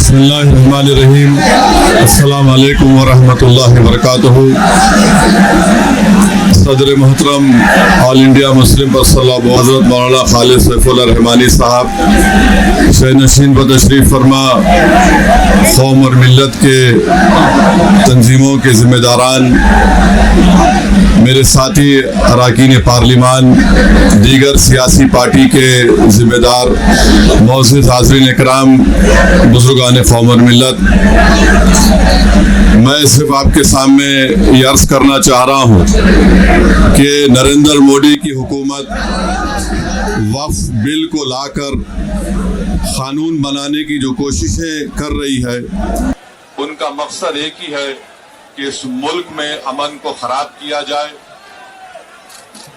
بسم اللہ الرحمن الرحیم. السلام علیکم ورحمۃ اللہ وبرکاتہ. صدر محترم آل انڈیا مسلم پرسنل حضرت مولانا خالد سیف اللہ رحمانی صاحب شہ نشین پر تشریف فرما، قوم اور ملت کے تنظیموں کے ذمہ داران، میرے ساتھی اراکین پارلیمان، دیگر سیاسی پارٹی کے ذمہ دار، معزز حاضرین اکرام، بزرگان قوم اور ملت، میں صرف آپ کے سامنے یہ عرض کرنا چاہ رہا ہوں کہ نریندر مودی کی حکومت وقف بل کو لا کر قانون بنانے کی جو کوششیں کر رہی ہے، ان کا مقصد ایک ہی ہے کہ اس ملک میں امن کو خراب کیا جائے.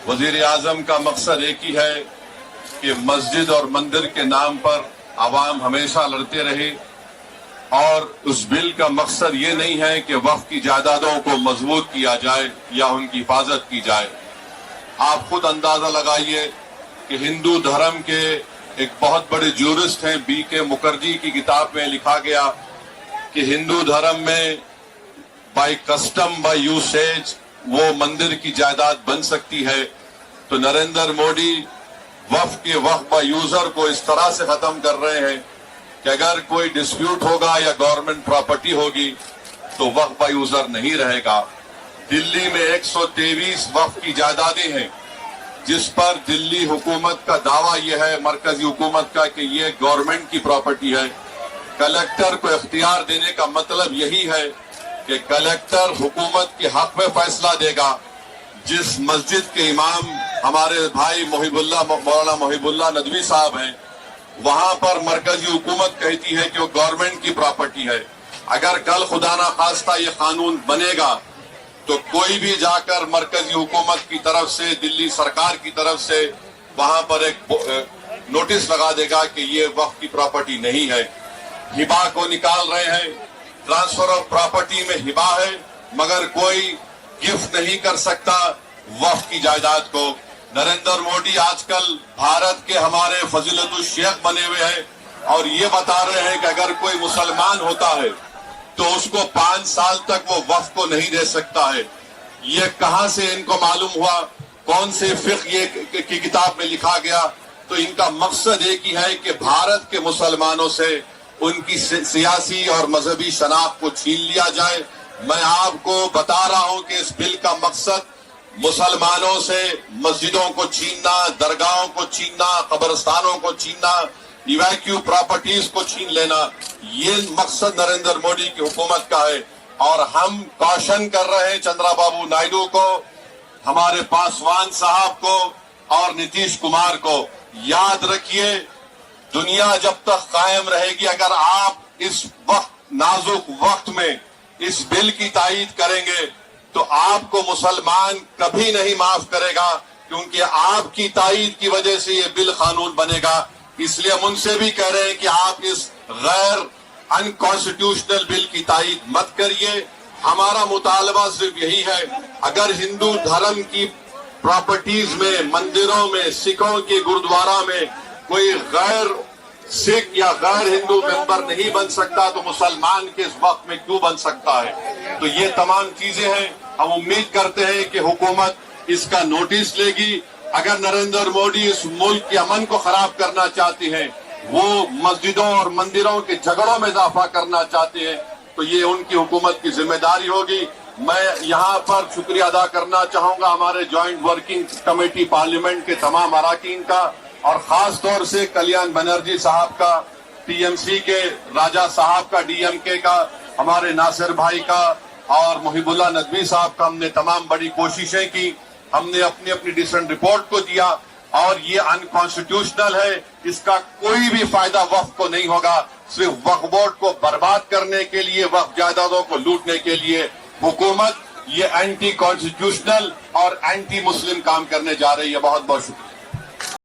وزیر اعظم کا مقصد ایک ہی ہے کہ مسجد اور مندر کے نام پر عوام ہمیشہ لڑتے رہے، اور اس بل کا مقصد یہ نہیں ہے کہ وقف کی جائیدادوں کو مضبوط کیا جائے یا ان کی حفاظت کی جائے. آپ خود اندازہ لگائیے کہ ہندو دھرم کے ایک بہت بڑے جورسٹ ہیں بی کے مکھرجی کی کتاب میں لکھا گیا کہ ہندو دھرم میں بائی کسٹم بائی یوسیج وہ مندر کی جائیداد بن سکتی ہے. تو نریندر مودی وقف کے وقف بائی یوزر کو اس طرح سے ختم کر رہے ہیں کہ اگر کوئی ڈسپیوٹ ہوگا یا گورنمنٹ پراپرٹی ہوگی تو وقف بائی یوزر نہیں رہے گا. دلی میں 123 وقف کی جائیدادیں ہیں جس پر دلی حکومت کا دعویٰ یہ ہے، مرکزی حکومت کا، کہ یہ گورنمنٹ کی پراپرٹی ہے. کلیکٹر کو اختیار دینے کا مطلب یہی ہے کہ کلیکٹر حکومت کے حق میں فیصلہ دے گا. جس مسجد کے امام ہمارے بھائی مولانا محب اللہ ندوی صاحب ہیں، وہاں پر مرکزی حکومت کہتی ہے کہ وہ گورنمنٹ کی پراپرٹی ہے. اگر کل خدا نہ خواستہ یہ قانون بنے گا تو کوئی بھی جا کر مرکزی حکومت کی طرف سے، دلی سرکار کی طرف سے وہاں پر ایک نوٹس لگا دے گا کہ یہ وقف کی پراپرٹی نہیں ہے. ہبا کو نکال رہے ہیں، ٹرانسفر آف پراپرٹی میں ہبا ہے مگر کوئی گفٹ نہیں کر سکتا وقف کی جائیداد کو. نریندر مودی آج کل بھارت کے ہمارے فضیلت الشیخ بنے ہوئے ہیں اور یہ بتا رہے ہیں کہ اگر کوئی مسلمان ہوتا ہے تو اس کو 5 سال تک وہ وقف کو نہیں دے سکتا ہے. یہ کہاں سے ان کو معلوم ہوا؟ کون سے فقہ کی کتاب میں لکھا گیا؟ تو ان کا مقصد ایک ہی ہے کہ بھارت کے مسلمانوں سے ان کی سیاسی اور مذہبی شناخت کو چھین لیا جائے. میں آپ کو بتا رہا ہوں کہ اس بل کا مقصد مسلمانوں سے مسجدوں کو چھیننا، درگاہوں کو چھیننا، قبرستانوں کو چھیننا، ایویکیو پراپرٹیز کو چھین لینا، یہ مقصد نریندر مودی کی حکومت کا ہے. اور ہم کوشن کر رہے ہیں چندرا بابو نائیڈو کو، ہمارے پاسوان صاحب کو اور نتیش کمار کو، یاد رکھیے دنیا جب تک قائم رہے گی، اگر آپ اس وقت نازک وقت میں اس بل کی تائید کریں گے تو آپ کو مسلمان کبھی نہیں معاف کرے گا، کیونکہ آپ کی تائید کی وجہ سے یہ بل قانون بنے گا. اس لیے ہم ان سے بھی کہہ رہے ہیں کہ آپ اس غیر انکانسٹیٹیوشنل بل کی تائید مت کریے. ہمارا مطالبہ صرف یہی ہے، اگر ہندو دھرم کی پراپرٹیز میں، مندروں میں، سکھوں کے گرودوارا میں کوئی غیر سکھ یا غیر ہندو ممبر نہیں بن سکتا تو مسلمان کے اس وقت میں کیوں بن سکتا ہے؟ تو یہ تمام چیزیں ہیں. ہم امید کرتے ہیں کہ حکومت اس کا نوٹس لے گی. اگر نریندر مودی اس ملک کے امن کو خراب کرنا چاہتے ہیں، وہ مسجدوں اور مندروں کے جھگڑوں میں اضافہ کرنا چاہتے ہیں، تو یہ ان کی حکومت کی ذمہ داری ہوگی. میں یہاں پر شکریہ ادا کرنا چاہوں گا ہمارے جوائنٹ ورکنگ کمیٹی پارلیمنٹ کے تمام اراکین کا، اور خاص طور سے کلیان بنرجی صاحب کا، ٹی ایم سی کے راجہ صاحب کا، ڈی ایم کے کا، ہمارے ناصر بھائی کا اور محب اللہ ندوی صاحب کا. ہم نے تمام بڑی کوششیں کی، ہم نے اپنی اپنی ڈسنٹ رپورٹ کو دیا، اور یہ انکانسٹیٹیوشنل ہے. اس کا کوئی بھی فائدہ وقف کو نہیں ہوگا. صرف وقف بورڈ کو برباد کرنے کے لیے، وقف جائیدادوں کو لوٹنے کے لیے حکومت یہ اینٹی کانسٹیٹیوشنل اور اینٹی مسلم کام کرنے جا رہی ہے. بہت بہت شکریہ.